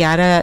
11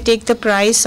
take the price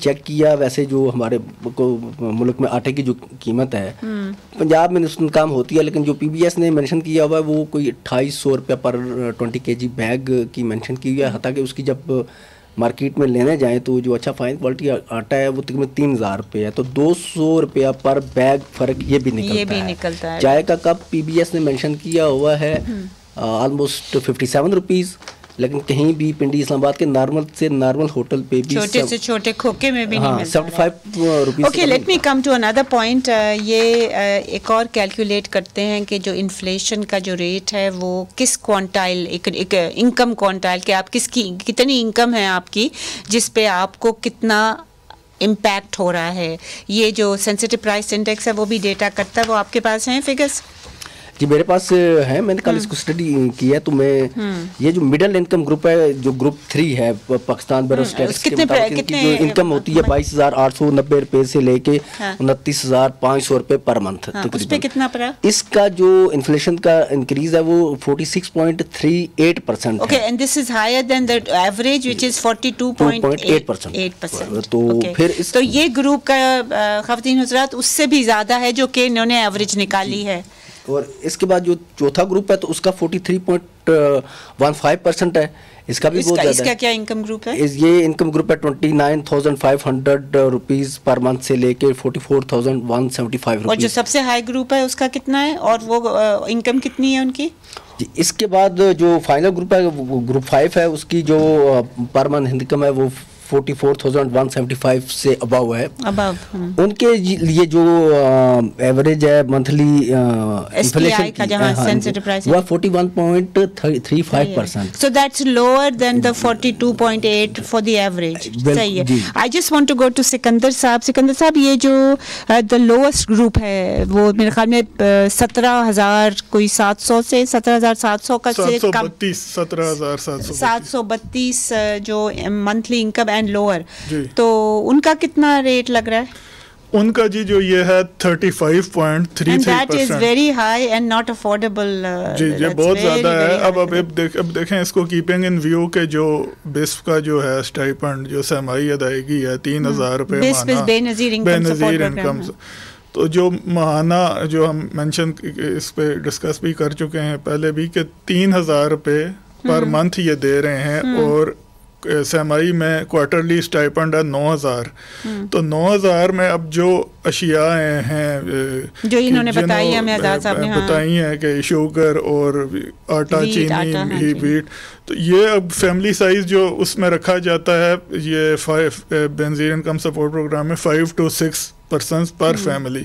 check کیا ویسے جو ہمارے ملک میں آٹے کی جو قیمت ہے پنجاب میں اس کام ہوتی ہے، لیکن جو پی بی ایس نے مینشن کیا ہوا ہے وہ کوئی 2800 روپیہ پر 20 kg بیگ کی مینشن کی ہوئی ہے، حتیٰ کہ اس کی جب مارکیٹ میں لینے جائیں تو جو اچھا فائن کوالٹی آٹا ہے وہ تقریباً 3000 روپے ہے، تو 200 روپیہ پر بیگ فرق یہ بھی نکلتا ہے۔ چائے کا کپ پی بی ایس نے مینشن کیا ہوا ہے آلموسٹ 57 روپیز، لیکن کہیں بھی پنڈی اسلام آباد کے نارمل سے نارمل ہوٹل پہ بھی چھوٹے سے چھوٹے کھوکے میں بھی نہیں ملتا۔ 75 rupees. Okay, let me come to اندر پوائنٹ، یہ ایک اور کیلکولیٹ کرتے ہیں کہ جو انفلیشن کا جو ریٹ ہے وہ کس کوانٹائل، ایک انکم کوانٹائل، کہ آپ کتنی انکم ہے آپ کی جس پہ آپ کو کتنا امپیکٹ ہو رہا ہے، یہ جو سینسٹیو پرائس انڈیکس ہے وہ بھی ڈیٹا کرتا ہے، وہ آپ کے پاس ہیں فگرز؟ جی میرے پاس ہے، میں نے کل اس کو اسٹڈی کی ہے، تو میں یہ جو مڈل انکم گروپ ہے جو گروپ 3 ہے پاکستان بیورو اسٹیٹس کے مطابق ان کی جو انکم ہوتی ہے 22,890 روپے سے لے کے 29,500 روپے پر منتھ، اس پہ کتنا پڑا؟ اس کا جو انفلیشن کا انکریز ہے وہ 46.38%۔ Okay, and this is higher than the average which is 42.8%۔ تو یہ گروپ کا خواتین حضرات اس سے بھی زیادہ ہے جو کہ انہوں نے ایوریج نکالی ہے۔ اور اس کے بعد جو چوتھا گروپ ہے تو اس کا 43.15% ہے، اس کا بھی بہت زیادہ ہے۔ اس کا کیا انکم گروپ ہے؟ یہ انکم گروپ ہے 29,500 روپیز پر منتھ سے لے کے 44,175 روپیز۔ اور جو سب سے ہائی گروپ ہے اس کا کتنا ہے اور وہ انکم کتنی ہے ان کی؟ اس کے بعد جو فائنل گروپ ہے وہ گروپ 5 ہے، اس کی جو پر منتھ انکم ہے وہ 44,175 سے اباؤ ہے۔ ان کے لیے جو ایوریج ہے منتھلی انفلیشن کا وہ 41.35%۔ So that's lower than the 42.8 for the average۔ صحیح ہے۔ I just want to go to Sikandar صاحب۔ سکندر صاحب، یہ جو the lowest group ہے وہ میرے خیال میں 17,000 کوئی 700 سے 17,700 کا سے کم، 732 جو منتھلی انکم اینڈ لوور، تو ان کا کتنا ریٹ لگ رہا ہے؟ ان کا جی جو یہ ہے 35.33%۔ That is very high and not affordable۔ جی بہت زیادہ ہے۔ اب دیکھیں اس کو کیپنگ ان ویو کے جو بسپ کا جو ہے اسٹائپنڈ جو سرمائی ادائیگی ہے 3,000 روپے ماہانہ، بے نظیر انکم، تو جو ماہانہ جو ہم مینشن اس پہ ڈسکس بھی کر چکے ہیں پہلے بھی کہ 3,000 روپے پر منتھ یہ دے رہے ہیں، اور سیمائی میں کوارٹرلی اسٹائپنڈ ہے 9,000۔ تو 9,000 میں اب جو اشیاء ہیں جو انہوں نے بتائی ہیں، آزاد صاحب نے بتائی ہیں کہ شوگر اور آٹا، چینی، ویٹ، تو یہ اب فیملی سائز جو اس میں رکھا جاتا ہے یہ 5 بینظیر انکم سپورٹ پروگرام میں 5 to 6 persons پر فیملی،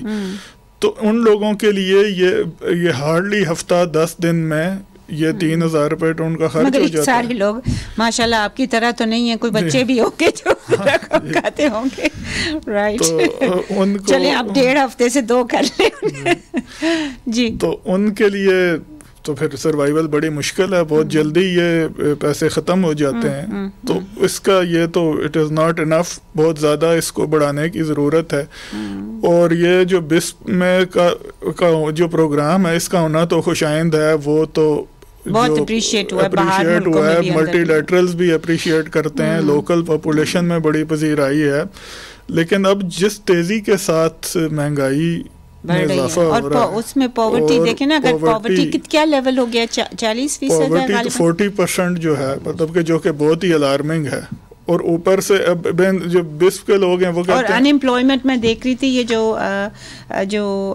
تو ان لوگوں کے لیے یہ ہارڈلی ہفتہ 10 دن میں یہ 3,000 روپے تو ان کا خرچ ہو جاتا ہے۔ سارے لوگ ماشاءاللہ آپ کی طرح تو نہیں ہیں، کوئی بچے بھی ہوں گے جو رقم کھاتے ہوں گے، رائٹ؟ چلیں آپ 1.5 ہفتے سے 2 کر لیں جی۔ تو ان کے لیے تو پھر سروائیول بڑی مشکل ہے، بہت جلدی یہ پیسے ختم ہو جاتے ہیں، تو اس کا یہ تو اٹ از ناٹ انف، بہت زیادہ اس کو بڑھانے کی ضرورت ہے۔ اور یہ جو بسپ میں کا جو پروگرام ہے اس کا ہونا تو خوش آئند ہے، وہ تو بہت اپریشیٹ ہوا ہے، ملٹی لیٹرلز بھی اپریشیٹ کرتے ہیں، لوکل پاپولیشن میں بڑی پذیرائی ہے، لیکن اب جس تیزی کے ساتھ مہنگائی اور اس میں پاورٹی دیکھیں نا، اگر پاورٹی کیا لیول ہو گیا 40%، 40% جو ہے، مطلب کہ جو کہ بہت ہی الارمنگ ہے، اور اوپر سے اب جو بسپ کے لوگ ہیں وہ اور ان امپلائمنٹ میں دیکھ رہی تھی، یہ جو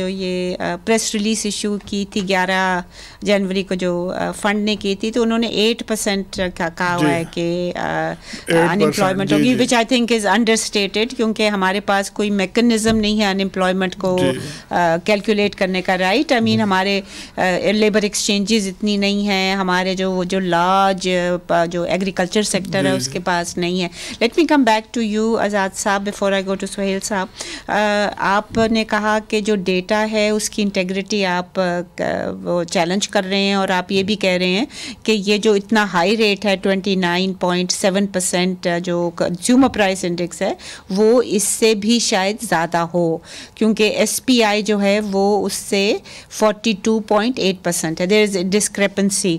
یہ پریس ریلیز ایشو کی تھی 11 جنوری کو جو فنڈ نے کی تھی، تو انہوں نے 8% کا کہا ہوا ہے کہ ان امپلائمنٹ ہوگی، which I think is understated, کیونکہ ہمارے پاس کوئی میکنزم نہیں ہے ان امپلائمنٹ کو کیلکولیٹ کرنے کا، رائٹ؟ آئی مین ہمارے لیبر ایکسچینجز اتنی نہیں ہیں، ہمارے جو لارج جو ایگریکلچر سیکٹر ہے اس کے پاس نہیں ہے۔ Let me come back to you Azad صاحب before I go to Sohail صاحب۔ آپ نے کہا کہ جو ڈیٹا ہے اس کی انٹیگریٹی آپ وہ چیلنج کر رہے ہیں، اور آپ یہ بھی کہہ رہے ہیں کہ یہ جو اتنا ہائی ریٹ ہے 29.7% جو کنزیومر پرائس انڈیکس ہے وہ اس سے بھی شاید زیادہ ہو، کیونکہ ایس پی آئی جو ہے وہ اس سے 42.8% ہے، دیر is a discrepancy.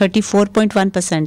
34.1%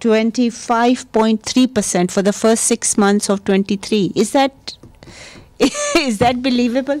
25.3% for the first 6 months of 23. Is that believable?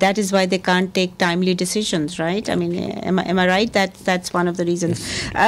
that is why they can't take timely decisions, right? I mean, am I right? That's one of the reasons.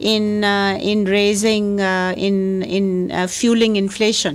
in raising in fueling inflation?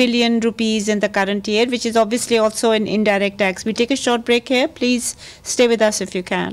billion rupees in the current year, which is obviously also an indirect tax. We take a short break here. Please stay with us if you can.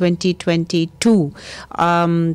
2022.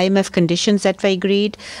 IMF conditions that we agreed.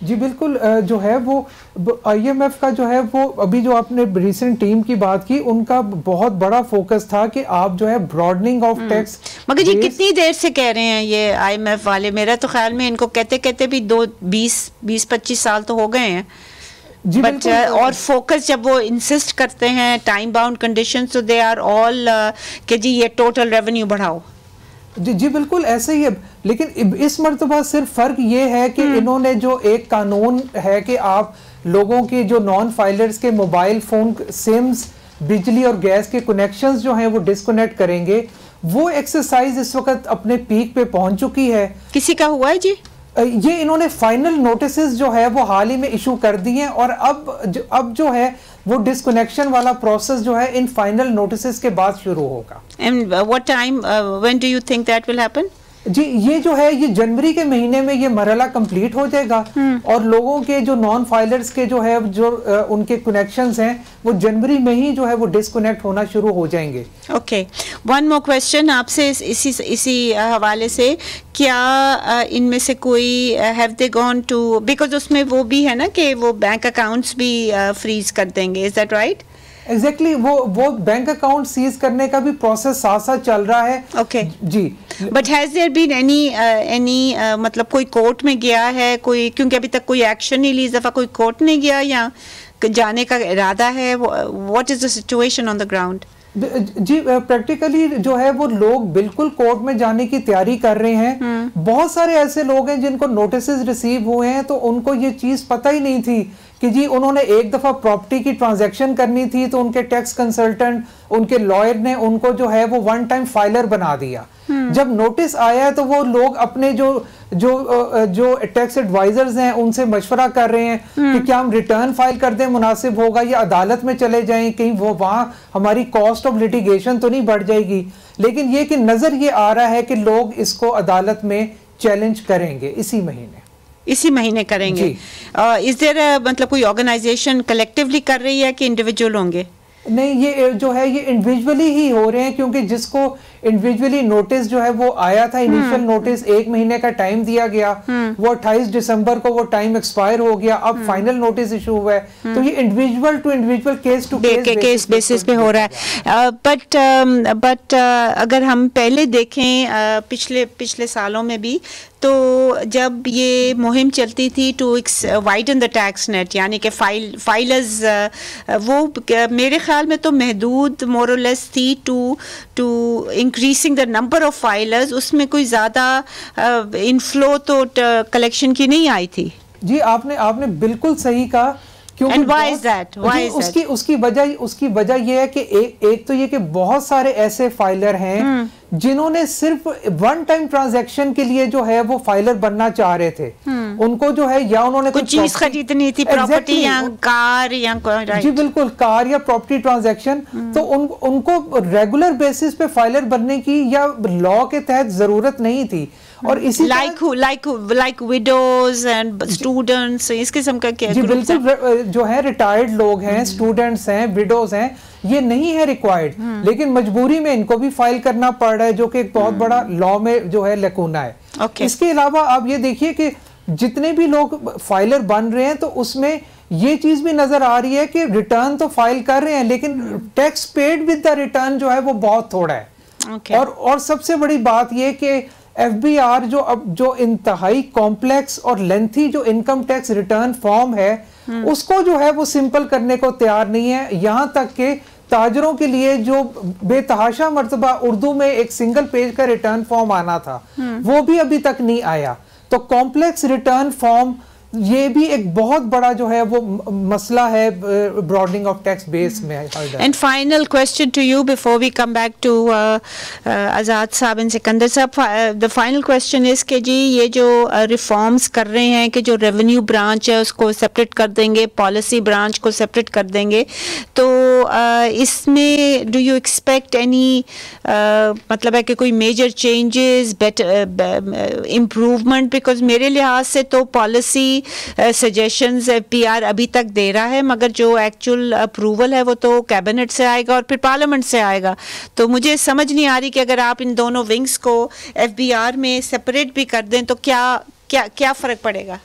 جی بالکل, جو ہے وہ آئی M F کا جو ہے وہ ابھی جو آپ نے ریسنٹ ٹیم کی بات کی, ان کا بہت بڑا فوکس تھا کہ آپ جو ہے براڈننگ آف ٹیکس. مگر جی کتنی دیر سے کہہ رہے ہیں یہ آئی ایم ایف والے؟ میرا تو خیال میں ان کو کہتے کہتے بھی 20-25 سال تو ہو گئے ہیں. جی بٹ اور فوکس جب وہ انسسٹ کرتے ہیں time bound condition, so they are all کہ جی یہ ٹوٹل ریونیو بڑھاؤ. جی بالکل ایسے ہی ہے, لیکن اس مرتبہ صرف فرق یہ ہے کہ انہوں نے جو ایک قانون ہے کہ آپ لوگوں کے جو نان فائلرز کے موبائل فون سمز, بجلی اور گیس کے کنیکشنز جو ہیں وہ ڈسکنیکٹ کریں گے, وہ ایکسرسائز اس وقت اپنے پیک پہ پہنچ چکی ہے. کسی کا ہوا ہے جی؟ یہ انہوں نے فائنل نوٹسز جو ہے وہ حال ہی میں ایشو کر دی ہیں, اور اب جو ہے وہ ڈسکنیکشن والا پروسیس جو ہے ان فائنل نوٹسز کے بعد شروع ہوگا. And what time, when do you think that will happen? جی یہ جو ہے یہ جنوری کے مہینے میں یہ مرحلہ کمپلیٹ ہو جائے گا, اور لوگوں کے جو نان فائلرز کے جو ہے جو ان کے کنیکشنز ہیں وہ جنوری میں ہی جو ہے وہ ڈسکنیکٹ ہونا شروع ہو جائیں گے. اوکے, ون مور کویسچن آپ سے اسی حوالے سے, کیا ان میں سے کوئی have they gone to, because اس میں وہ بھی ہے نا کہ وہ بینک اکاؤنٹس بھی فریز کر دیں گے, از دیٹ رائٹ؟ ایگزیکٹلی, وہ بینک اکاؤنٹ سیز کرنے کا بھی پروسیس ساتھ ساتھ چل رہا ہے. اوکے جی, but has there been any مطلب کوئی کورٹ میں گیا ہے کوئی, کیونکہ ابھی تک کوئی ایکشن نہیں لی, اس دفعہ کوئی کورٹ نہیں گیا یا جانے کا ارادہ ہے؟ What is the situation on the ground? جی پریکٹیکلی جو ہے وہ لوگ بالکل کورٹ میں جانے کی تیاری کر رہے ہیں. بہت سارے ایسے لوگ ہیں جن کو نوٹسز ریسیو ہوئے ہیں تو ان کو یہ چیز پتہ ہی نہیں تھی کہ جی انہوں نے ایک دفعہ پراپرٹی کی ٹرانزیکشن کرنی تھی, تو ان کے ٹیکس کنسلٹنٹ, ان کے لائر نے ان کو جو ہے وہ ون ٹائم فائلر بنا دیا. جب نوٹس آیا تو وہ لوگ اپنے جو ٹیکس ایڈوائزرز ہیں ان سے مشورہ کر رہے ہیں کہ کیا ہم ریٹرن فائل کر دیں, مناسب ہوگا, یا عدالت میں چلے جائیں, کہیں وہاں ہماری کاسٹ آف لیٹیگیشن تو نہیں بڑھ جائے گی. لیکن یہ کہ نظر یہ آ رہا ہے کہ لوگ اس کو عدالت میں چیلنج کریں گے اسی مہینے کریں گے. از دیر مطلب کوئی آرگنائزیشن کلیکٹیولی کر رہی ہے کہ انڈیویجول ہوں گے؟ نہیں, یہ جو ہے یہ انڈیویجولی ہی ہو رہے ہیں, کیونکہ جس کو انڈیویجولی نوٹس جو ہے وہ آیا تھا, انیشل نوٹس 1 مہینے کا ٹائم دیا گیا, وہ 28 دسمبر کو وہ ٹائم ایکسپائر ہو گیا, اب فائنل نوٹس ایشو ہوا ہے, تو یہ individual to individual case to case basis پہ ہو رہا ہے. بٹ اگر ہم پہلے دیکھیں پچھلے سالوں میں بھی, تو جب یہ مہم چلتی تھی to widen the tax net, یعنی کہ فائلرز, وہ میرے خیال میں تو محدود مور اور لیس تھی to increasing the number of filers, اس میں کوئی زیادہ انفلو تو کلیکشن کی نہیں آئی تھی. جی آپ نے بالکل صحیح کہا. اس کی وجہ یہ ہے کہ ایک تو یہ کہ بہت سارے ایسے فائلر ہیں جنہوں نے صرف ون ٹائم ٹرانزیکشن کے لیے جو ہے وہ فائلر بننا چاہ رہے تھے. ان کو جو ہے یا انہوں نے کوئی چیز خریدنی تھی, پراپرٹی یا کار یا جی بالکل کار یا پراپرٹی ٹرانزیکشن, تو ان کو ریگولر بیسس پہ فائلر بننے کی یا لا کے تحت ضرورت نہیں تھی. اور اسی لائک ویڈوز اینڈ اسٹوڈنٹس, اس قسم کا جی بالکل جو ہے ریٹائرڈ لوگ ہیں, اسٹوڈنٹس ہیں, ویڈوز ہیں, یہ نہیں ہے ریکوائرڈ, لیکن مجبوری میں ان کو بھی فائل کرنا پڑ رہا ہے, جو کہ ایک بہت بڑا لا میں جو ہے لیکونا ہے. اس کے علاوہ آپ یہ دیکھیے کہ جتنے بھی لوگ فائلر بن رہے ہیں تو اس میں یہ چیز بھی نظر آ رہی ہے کہ ریٹرن تو فائل کر رہے ہیں, لیکن tax paid with the return جو ہے وہ بہت تھوڑا ہے. اور سب سے بڑی بات یہ کہ ایف بی آر جو انتہائی کمپلیکس اور لینتھی جو انکم ٹیکس ریٹرن فارم ہے, اس کو جو ہے وہ سمپل کرنے کو تیار نہیں ہے. یہاں تک کہ تاجروں کے لیے جو بے تحاشا مرتبہ اردو میں ایک سنگل پیج کا ریٹرن فارم آنا تھا, وہ بھی ابھی تک نہیں آیا. تو کمپلیکس ریٹرن فارم یہ بھی ایک بہت بڑا جو ہے وہ مسئلہ ہے براڈنگ آف ٹیکس بیس میں. And final question to you before we come back to Azad صاحب اینڈ سکندر صاحب, دا فائنل کویسچن از کہ جی یہ جو ریفارمز کر رہے ہیں کہ جو ریونیو برانچ ہے اس کو سپریٹ کر دیں گے, پالیسی برانچ کو سپریٹ کر دیں گے, تو اس میں ڈو یو ایکسپیکٹ اینی مطلب ہے کہ کوئی میجر چینجز, امپروومنٹ؟ بیکاز میرے لحاظ سے تو policy suggestions F P R ابھی تک دے رہا ہے, مگر جو ایکچوئل اپروول ہے وہ تو کیبنٹ سے آئے گا اور پھر پارلیمنٹ سے آئے گا. تو مجھے سمجھ نہیں آ رہی کہ اگر آپ ان دونوں ونگز کو ایف بی آر میں سپریٹ بھی کر دیں تو کیا فرق پڑے گا؟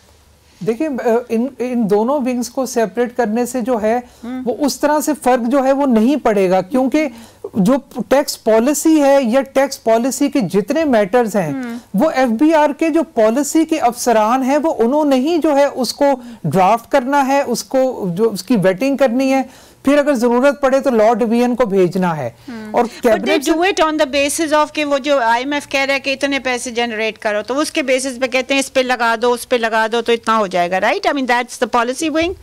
دیکھیں ان دونوں ونگز کو سیپریٹ کرنے سے جو ہے وہ اس طرح سے فرق جو ہے وہ نہیں پڑے گا, کیونکہ جو ٹیکس پالیسی ہے یا ٹیکس پالیسی کے جتنے میٹرز ہیں وہ ایف بی آر کے جو پالیسی کے افسران ہیں وہ انہوں نے ہی جو ہے اس کو ڈرافٹ کرنا ہے, اس کو جو اس کی ویٹنگ کرنی ہے, پھر اگر ضرورت پڑے تو لا ڈویژن کو بھیجنا ہے. اور cabinet do it on the basis of کہ وہ جو آئی ایم ایف کہہ رہا ہے کہ اتنے پیسے جنریٹ کرو تو اس کے بیسس پہ کہتے ہیں اس پہ لگا دو اس پہ لگا دو تو اتنا ہو جائے گا, right? I mean that's the policy wing.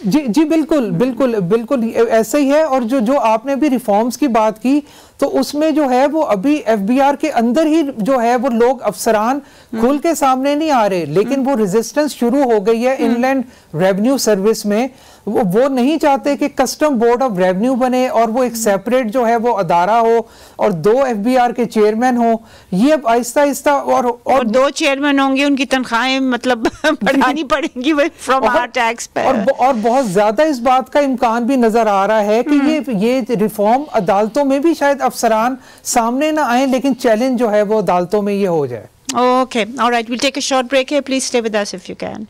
جی بالکل بالکل بالکل ایسا ہی ہے. اور جو آپ نے بھی ریفارمز کی بات کی تو اس میں جو ہے وہ ابھی ایف بی آر کے اندر ہی جو ہے وہ لوگ افسران کھل کے سامنے نہیں آ رہے, لیکن وہ ریزسٹنس شروع ہو گئی ہے ان لینڈ ریونیو سروس میں. وہ نہیں چاہتے کہ کسٹم بورڈ آف ریونیو بنے اور وہ ایک سیپریٹ جو ہے وہ ادارہ ہو اور 2 ایف بی آر کے چیئرمین ہوں. یہ اب آہستہ آہستہ اور 2 چیئرمین ہوں گے, ان کی تنخواہیں مطلب بڑھانی پڑیں گی فرام آور ٹیکس پے. اور بہت زیادہ اس بات کا امکان بھی نظر آ رہا ہے کہ یہ ریفارم عدالتوں میں بھی شاید افسران سامنے نہ آئیں, لیکن چیلنج جو ہے وہ عدالتوں میں یہ ہو جائے. Okay, all right, we'll take a short break here. Please stay with us if you can.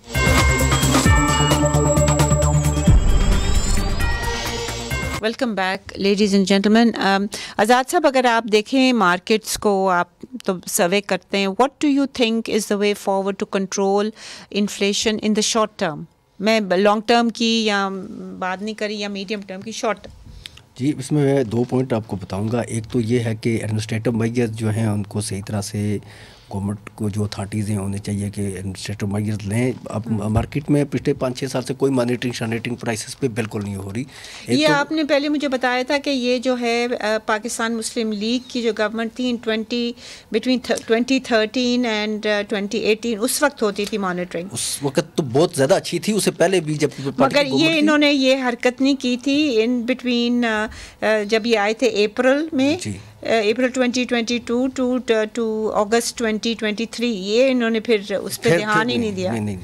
Welcome back ladies and gentleman. Azad صاحب, اگر آپ دیکھیں مارکیٹس کو, آپ تو سروے کرتے ہیں, what do you think is the way forward to control inflation in the short term? میں لانگ ٹرم کی یا بات نہیں کری یا میڈیم ٹرم کی, شارٹ ٹرم. جی اس میں 2 پوائنٹ آپ کو بتاؤں گا. ایک تو یہ ہے کہ ایڈمنسٹریٹو میجرز جو ہیں ان کو صحیح طرح سے گورنمنٹ کو جو اتھارٹیز ہیں ہونے چاہیے کہ ایڈمنسٹریٹو میجرز لیں. اب مارکیٹ میں پچھلے 5-6 سال سے کوئی مانیٹرنگ پرائسز پہ بالکل نہیں ہو رہی. یہ آپ نے پہلے مجھے بتایا تھا کہ یہ جو ہے پاکستان مسلم لیگ کی جو گورنمنٹ تھی بٹوین 2013 اینڈ 2018 اس وقت ہوتی تھی مانیٹرنگ. اس وقت تو بہت زیادہ اچھی تھی, اس سے پہلے بھی جب مگر یہ انہوں نے یہ حرکت نہیں کی تھی ان بٹوین جب یہ آئے تھے اپریل میں, اپریل 2022 ٹو اگست 2023, یہ انہوں نے پھر اس پہ دھیان ہی نہیں دیا. نہیں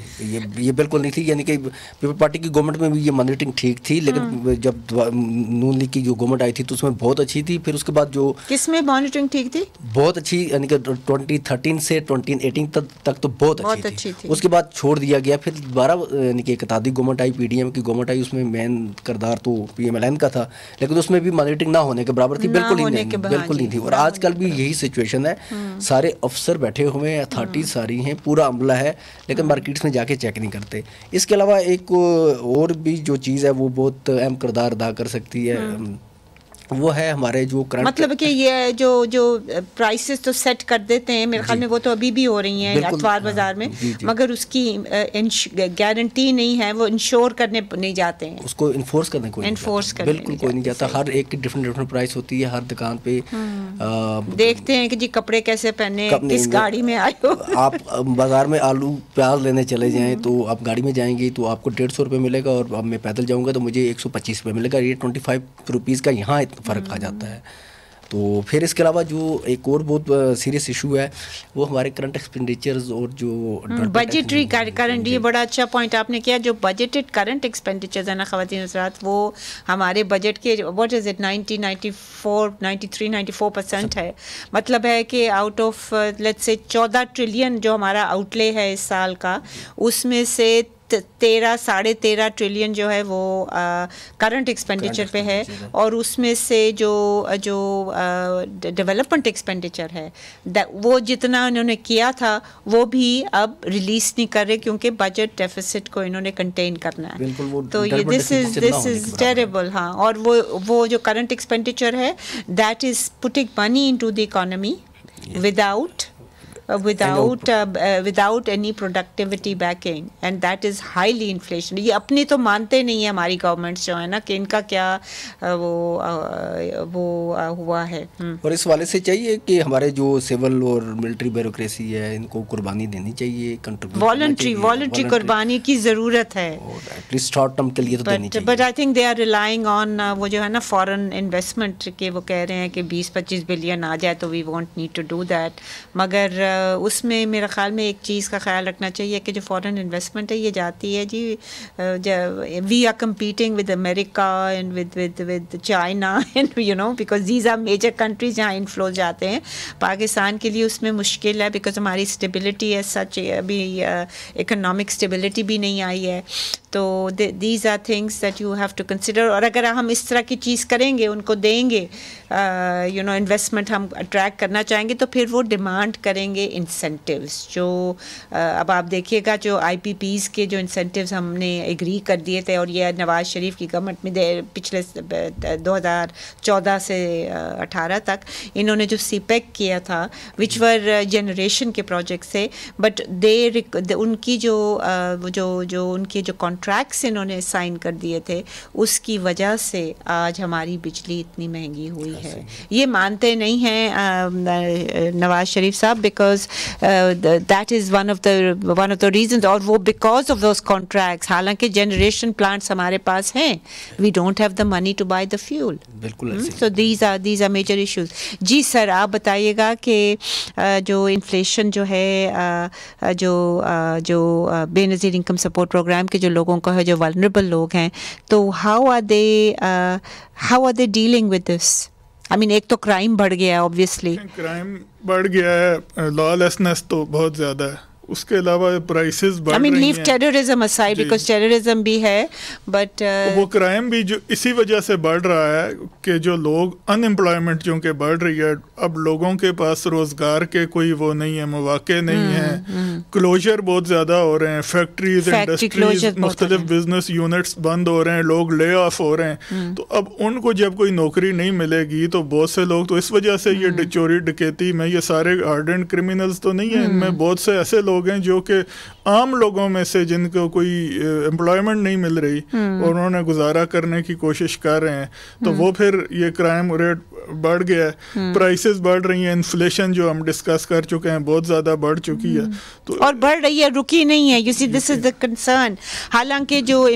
یہ بالکل نہیں تھی. یعنی کہ پیپل پارٹی کی گورنمنٹ میں بھی یہ مانیٹرنگ ٹھیک تھی, لیکن جب نون لیگ کی جو گورنمنٹ آئی تھی تو اس میں بہت اچھی تھی. پھر اس کے بعد جو کس میں مانیٹرنگ ٹھیک تھی؟ بہت اچھی, یعنی کہ 2013 سے 2018 تک تو بہت اچھی تھی. اس کے بعد چھوڑ دیا گیا. پھر دوبارہ یعنی کہ ایک اتحادی گورنمنٹ آئی, پی ڈی ایم کی گورنمنٹ آئی, اس میں مین کردار تو پی ایم ایل این کا تھا, لیکن اس میں بھی مانیٹرنگ نہ ہونے کے برابر تھی, بالکل نہیں تھی. اور آج کل بھی یہی سچویشن ہے, سارے افسر بیٹھے ہوئے ہیں, اتھارٹیز ساری ہیں, پورا عملہ ہے, لیکن مارکیٹس میں جا کے چیک نہیں کرتے. اس کے علاوہ ایک اور بھی جو چیز ہے وہ بہت اہم کردار ادا کر سکتی ہے, وہ ہے ہمارے جو کرنٹ, مطلب کہ یہ جو پرائسز تو سیٹ کر دیتے ہیں, میرے خیال میں وہ تو ابھی بھی ہو رہی ہیں اتوار بازار میں, مگر اس کی گارنٹی نہیں ہے, وہ انشور کرنے نہیں جاتے ہیں, اس کو انفورس کرنے بالکل کوئی نہیں جاتا. ہر ایک کی ڈفرینٹ پرائس ہوتی ہے, ہر دکان پہ دیکھتے ہیں کہ جی کپڑے کیسے پہنے, کس گاڑی میں آئے ہو. آپ بازار میں آلو پیاز لینے چلے جائیں تو آپ گاڑی میں جائیں گے تو آپ کو 150 روپے ملے گا, اور اب میں پیدل جاؤں گا تو مجھے 125 روپے ملے گا. یہ 25 روپیز کا یہاں فرق آ جاتا ہے. تو پھر اس کے علاوہ جو ایک اور بہت سیریس ایشو ہے وہ ہمارے کرنٹ ایکسپینڈیچرز اور جو بجٹری کرنٹ, یہ بڑا اچھا پوائنٹ آپ نے کیا. جو بجٹڈ کرنٹ ایکسپینڈیچرز ہیں نا خواتین حضرات, وہ ہمارے بجٹ کے واٹ از اٹ 93-94% ہے. مطلب ہے کہ out of let's say 14 trillion جو ہمارا آؤٹ لے ہے اس سال کا, اس میں سے 13-13.5 ٹریلین جو ہے وہ کرنٹ ایکسپینڈیچر پہ ہے, اور اس میں سے جو ڈیولپمنٹ ایکسپینڈیچر ہے وہ جتنا انہوں نے کیا تھا وہ بھی اب ریلیز نہیں کر رہے, کیونکہ بجٹ ڈیفیسٹ کو انہوں نے کنٹین کرنا ہے. تو یہ دس از ٹیریبل. ہاں, اور وہ جو کرنٹ ایکسپینڈیچر ہے that is putting money into the economy without any productivity backing, and that is highly inflation. یہ اپنی تو مانتے نہیں ہیں ہماری گورنمنٹس جو ہے نا کہ ان کا کیا وہ ہوا ہے. اور اس والے سے چاہیے کہ ہمارے جو سول اور ملٹری بیوروکریسی ہے ان کو قربانی دینی چاہیے, والنٹری قربانی کی ضرورت ہے, ایٹ لیسٹ شارٹ ٹرم کے لیے تو دینی چاہیے. But I think they are relying on وہ جو ہے نا فارن انویسٹمنٹ کے, وہ کہہ رہے ہیں کہ 20-25 بلین آ جائے تو we want need to do that, مگر اس میں میرا خیال میں ایک چیز کا خیال رکھنا چاہیے کہ جو فورن انویسٹمنٹ ہے یہ جاتی ہے جی, we are competing with America and with China and you know because these are major countries جہاں انفلو جاتے ہیں. پاکستان کے لیے اس میں مشکل ہے بیکاز ہماری اسٹیبلٹی ہے سچ, ابھی اکنامک اسٹیبلٹی بھی نہیں آئی ہے. تو these are things that you have to consider. اور اگر ہم اس طرح کی چیز کریں گے, ان کو دیں گے یو نو انویسٹمنٹ ہم اٹریکٹ کرنا چاہیں گے, تو پھر وہ ڈیمانڈ کریں گے انسینٹیوز. جو اب آپ دیکھیے گا جو آئی پی پیز کے جو انسینٹیوز ہم نے ایگری کر دیے تھے, اور یہ نواز شریف کی گورنمنٹ میں پچھلے 2014 سے 18 تک انہوں نے جو سی پیک کیا تھا وچ ور جنریشن کے پروجیکٹس تھے, بٹ ان کی جو ان کے جو کانٹریکٹس انہوں نے سائن کر دیے تھے اس کی وجہ سے آج ہماری بجلی اتنی مہنگی ہوئی ہے. یہ مانتے نہیں ہیں نواز شریف صاحب, because that is one of the reasons, اور وہ بیکاز آف دوز کانٹریکٹس. حالانکہ جنریشن پلانٹس ہمارے پاس ہیں, we don't have the money to buy the fuel. بالکل. So these are major issues. جی سر, آپ بتائیے گا کہ جو انفلیشن جو ہے, جو بے نظیر انکم سپورٹ پروگرام کے جو لوگوں کا ہے, جو ولنریبل لوگ ہیں, تو how are they dealing with this? I mean ایک تو کرائم بڑھ گیا ہے, اوبویسلی کرائم بڑھ گیا ہے, لا لیسنس تو بہت زیادہ ہے, اس کے علاوہ پرائسز بڑھ رہی ہیں. لیو ٹیررزم اسائڈ, بیکاز ٹیررزم بھی ہے, بٹ وہ کرائم بھی جو اسی وجہ سے بڑھ رہا ہے کہ جو لوگ ان امپلائمنٹ چونکہ بڑھ رہی ہے, اب لوگوں کے پاس روزگار کے کوئی وہ نہیں ہے, مواقع نہیں ہیں, کلوجر بہت زیادہ ہو رہے ہیں, فیکٹریز, انڈسٹریز, مختلف بزنس یونٹس بند ہو رہے ہیں, لوگ لے آف ہو رہے ہیں. تو اب ان کو جب کوئی نوکری نہیں ملے گی تو بہت سے لوگ, تو اس وجہ سے یہ چوری ڈکیتی میں یہ سارے ہارڈنڈ کرمنلز تو نہیں ہیں, ان میں بہت سے ایسے لوگ ہیں جو کہ عام لوگوں میں سے جن کو کوئی امپلائمنٹ نہیں مل رہی اور انہوں نے گزارا کرنے کی کوشش کر رہے ہیں, تو وہ پھر یہ کرائم ریٹ بڑھ گیا ہے, پرائسز بڑھ رہی ہیں, انفلیشن جو ہم ڈسکس کر چکے ہیں بہت زیادہ بڑھ چکی ہے, تو اور بڑھ رہی ہے, رکی نہیں ہے. You see this is the concern. حالانکہ جو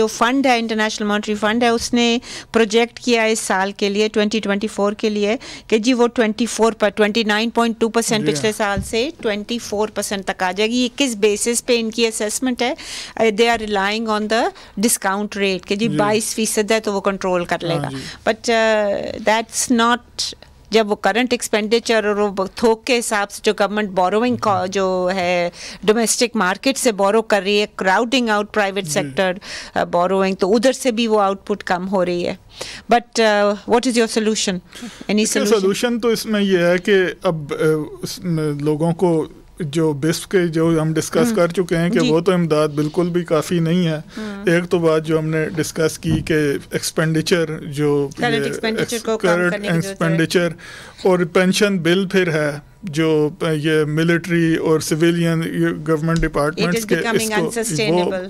فنڈ ہے, انٹرنیشنل مانیٹری فنڈ ہے, اس نے پروجیکٹ کیا اس سال کے لیے 2024 کے لیے کہ جی وہ 29.2% پچھلے سال سے 24% تک آ جائے گی. یہ کس بیسس پہ ان کی اسیسمنٹ ہے؟ They are relying on the discount rate کہ جی 22% ہے تو وہ کنٹرول کر لے گا, بٹ دیٹس ناٹ. جب وہ کرنٹ ایکسپینڈیچر اور وہ تھوک کے حساب سے جو گورنمنٹ بوروئنگ جو ہے ڈومیسٹک مارکیٹ سے بورو کر رہی ہے, crowding out private sector borrowing, تو ادھر سے بھی وہ آؤٹ پٹ کم ہو رہی ہے. But what is your solution? Any solution تو اس میں یہ ہے کہ اب لوگوں کو جو بسپ کے جو ہم ڈسکس کر چکے ہیں کہ وہ تو امداد بالکل بھی کافی نہیں ہے. ایک تو بات جو ہم نے ڈسکس کی کہ ایکسپینڈیچر, جو کرنٹ ایکسپینڈیچر, اور پینشن بل پھر ہے جو یہ ملٹری اور سویلین گورنمنٹ ڈپارٹمنٹس کے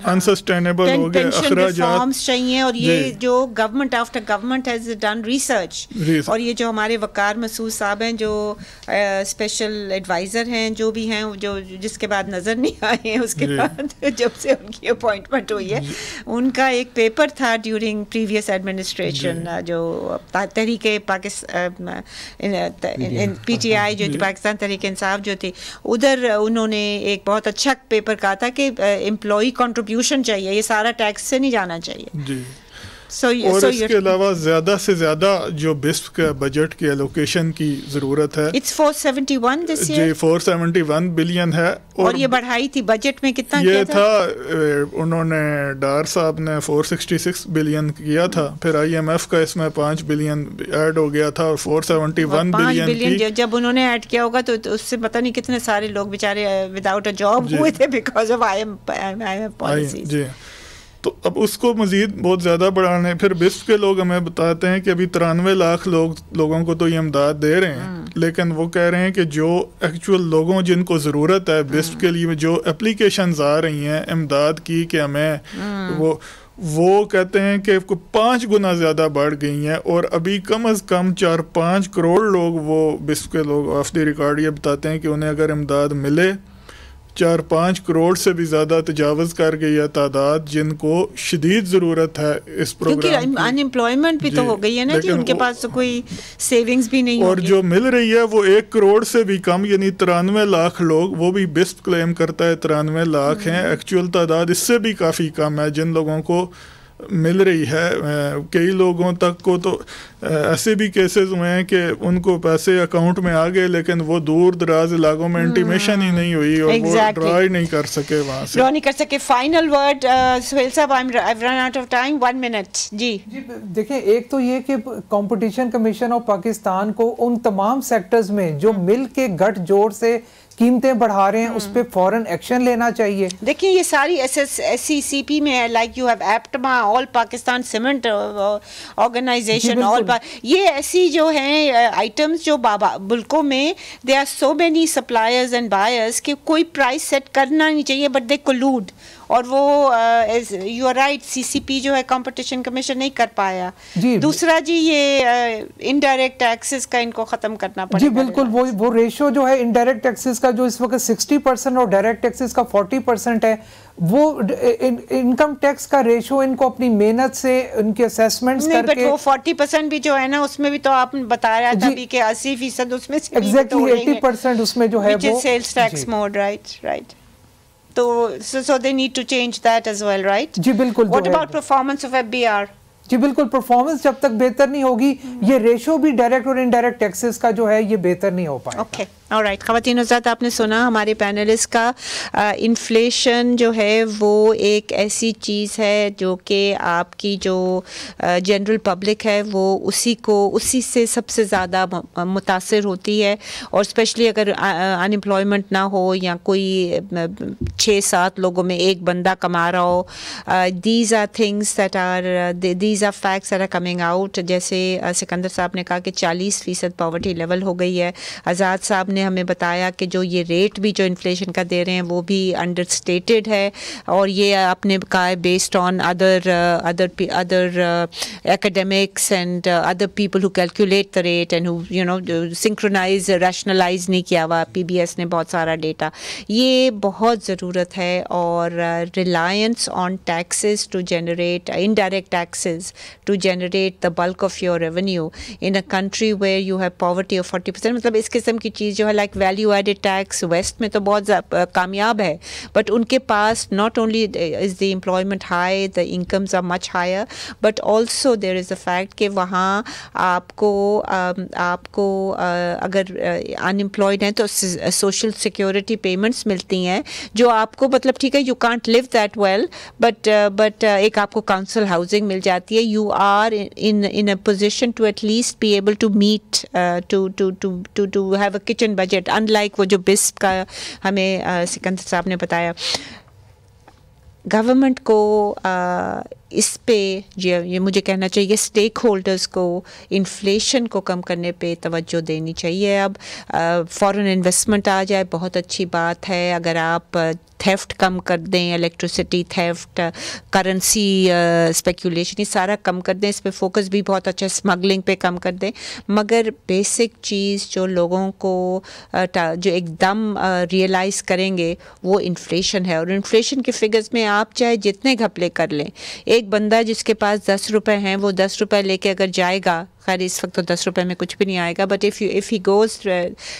انسسٹینیبل ہو گئے, اخراجات چاہیے. اور یہ جو government after government has done research, اور یہ جو ہمارے وقار مسعود صاحب ہیں جو اسپیشل ایڈوائزر ہیں, جو بھی ہیں, جو جس کے بعد نظر نہیں آئے ہیں اس کے بعد جب سے ان کی اپوائنٹمنٹ ہوئی ہے, ان کا ایک پیپر تھا ڈیورنگ پریویس ایڈمنسٹریشن, جو تحریک پاکستان پی ٹی آئی جو پاکستان تحریک انصاف جو تھی, ادھر انہوں نے ایک بہت اچھا پیپر کہا تھا کہ امپلائی کنٹریبیوشن چاہیے, یہ سارا ٹیکس سے نہیں جانا چاہیے. اور اس کے علاوہ زیادہ سے زیادہ جو بسپ کا بجٹ کی ایلوکیشن کی ضرورت ہے. It's 471 this year. G 471 billion ہے, اور یہ بڑھائی تھی بجٹ میں کتنا یہ تھا انہوں نے ڈار صاحب نے 466 بلین کیا تھا, پھر آئی ایم ایف کا اس میں 5 بلین ایڈ ہو گیا تھا, اور 471 بلین جب انہوں نے ایڈ کیا ہوگا تو اس سے پتہ نہیں کتنے سارے لوگ بیچارے وداؤٹ اے جاب ہوئے تھے because of I M F policies. جی, تو اب اس کو مزید بہت زیادہ بڑھانے, پھر بسپ کے لوگ ہمیں بتاتے ہیں کہ ابھی 93 لاکھ لوگوں کو تو یہ امداد دے رہے ہیں, لیکن وہ کہہ رہے ہیں کہ جو ایکچوئل لوگوں جن کو ضرورت ہے بسپ کے لیے, جو اپلیکیشنز آ رہی ہیں امداد کی کہ ہمیں, وہ کہتے ہیں کہ 5 گنا زیادہ بڑھ گئی ہیں, اور ابھی کم از کم 4-5 کروڑ لوگ وہ بسپ کے لوگ آف دی ریکارڈ یہ بتاتے ہیں کہ انہیں اگر امداد ملے 4-5 کروڑ سے بھی زیادہ تجاوز کر گئی ہے تعداد جن کو شدید ضرورت ہے اس پروگرام کی. کیونکہ ان امپلائمنٹ بھی تو ہو گئی ہے نا جی, ان کے پاس تو کوئی سیونگز بھی نہیں, اور جو مل رہی ہے وہ 1 کروڑ سے بھی کم, یعنی 93 لاکھ لوگ, وہ بھی بسپ کلیم کرتا ہے 93 لاکھ ہیں, ایکچوئل تعداد اس سے بھی کافی کم ہے جن لوگوں کو مل رہی ہے. کئی لوگوں تک کو تو ایسے بھی کیسز ہوئے ہیں کہ ان کو پیسے اکاؤنٹ میں آ گئے لیکن وہ دور دراز علاقوں میں انٹیمیشن ہی نہیں ہوئی اور وہ ڈرا ہی نہیں کر سکے, وہاں سے ڈرا نہیں کر سکے. فائنل ورڈ سہیل صاحب, I've run out of time, 1 minute. جی دیکھیں, ایک تو یہ کہ کمپٹیشن کمیشن آف پاکستان کو ان تمام سیکٹرز میں جو مل کے گٹھ جوڑ سے قیمتیں بڑھا رہے ہیں اس پہ فوراً ایکشن لینا چاہیے. دیکھیں یہ ساری SCCP میں ہے, like you have APTMA, all Pakistan cement organization, یہ ایسی جو ہیں آئٹمس جو ملکوں میں they are so many suppliers and buyers کہ کوئی پرائس سیٹ کرنا نہیں چاہیے, بٹ دے کولوڈ. اور وہ یو آر رائٹ, CCP جو ہے کمپٹیشن کمیشن نہیں کر پایا. دوسرا جی یہ انڈائریکٹ ٹیکسز کا ان کو ختم کرنا پڑے گا. جی بالکل, وہ ریشو جو ہے انڈائریکٹ ٹیکسز کا جو اس وقت 60% اور ڈائریکٹ ٹیکسز کا 40% ہے, وہ انکم ٹیکس کا ریشو ان کو اپنی محنت سے ان کے اسیسمنٹس کر کے, وہ 40% بھی جو ہے نا اس میں بھی تو آپ نے بتایا تھا بھی کہ 80% اس میں سے ایگزیکٹلی 80% اس میں جو ہے وہ سیلز ٹیکس موڈ. رائٹ. تو so they need to change that as well, right? جی بالکل. What about performance of FBR? جی بالکل, پرفارمنس جب تک بہتر نہیں ہوگی یہ ریشو بھی ڈائریکٹ اور انڈائریکٹ ٹیکسز کا جو ہے یہ بہتر نہیں ہو پائے گا. Okay all right. خواتین حضرات, آپ نے سنا ہمارے پینلسٹ کا, انفلیشن جو ہے وہ ایک ایسی چیز ہے جو کہ آپ کی جو جنرل پبلک ہے وہ اسی سے سب سے زیادہ متاثر ہوتی ہے, اور اسپیشلی اگر انمپلائمنٹ نہ ہو یا کوئی 6-7 لوگوں میں ایک بندہ کما رہا ہو. These are things that are these are facts that are coming out. جیسے سکندر صاحب نے کہا کہ 40% پاورٹی لیول ہو گئی ہے. آزاد صاحب نے ہمیں بتایا کہ جو یہ ریٹ بھی جو انفلیشن کا دے رہے ہیں وہ بھی انڈر اسٹیٹڈ ہے, اور یہ آپ نے کہا ہے based on other academics and other people who calculate the rate and who you know synchronize rationalize نہیں کیا ہوا. PBS نے بہت سارا ڈیٹا, یہ بہت ضرورت ہے. اور reliance on taxes to generate indirect taxes to generate the bulk of your revenue in a country where you have poverty of 40%, مطلب اس قسم کی چیز جو ہے like value added tax west میں تو بہت کامیاب ہے, بٹ ان کے پاس not only is the employment high, the incomes are much higher, but also there is a fact کہ وہاں آپ کو اگر انمپلائڈ ہیں تو سوشل سیکورٹی پیمنٹس ملتی ہیں جو آپ کو, مطلب ٹھیک ہے you can't leave that well, but ایک آپ کو کاؤنسل ہاؤسنگ مل جاتی ہے. You are in a position to at least be able to meet to have a kitchen budget, in like وہ جو بسپ کا ہمیں سکندر صاحب نے بتایا. گورنمنٹ کو اس پہ یہ مجھے کہنا چاہیے اسٹیک ہولڈرز کو انفلیشن کو کم کرنے پہ توجہ دینی چاہیے. اب فارن انویسٹمنٹ آ جائے بہت اچھی بات ہے, اگر آپ تھیفٹ کم کر دیں, الیکٹریسٹی تھیفٹ, کرنسی اسپیکولیشن, یہ سارا کم کر دیں, اس پہ فوکس بھی بہت اچھا, اسمگلنگ پہ کم کر دیں. مگر بیسک چیز جو لوگوں کو جو ایک دم ریئلائز کریں گے وہ انفلیشن ہے. اور انفلیشن کے فگرز میں آپ چاہے جتنے گھپلے کر لیں, ایک بندہ جس کے پاس 10 روپے ہیں وہ 10 روپے لے کے اگر جائے گا, خیر اس وقت تو 10 روپے میں کچھ بھی نہیں آئے گا, but if he goes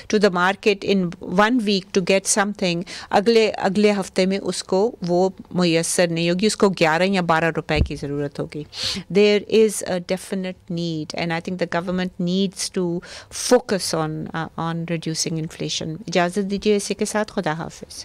to the market in 1 week to get something, اگلے ہفتے میں اس کو وہ میسر نہیں ہوگی, اس کو 11 یا 12 روپے کی ضرورت ہوگی. There is a definite need and I think the government needs to focus on reducing inflation. اجازت دیجیے اسی کے ساتھ, خدا حافظ.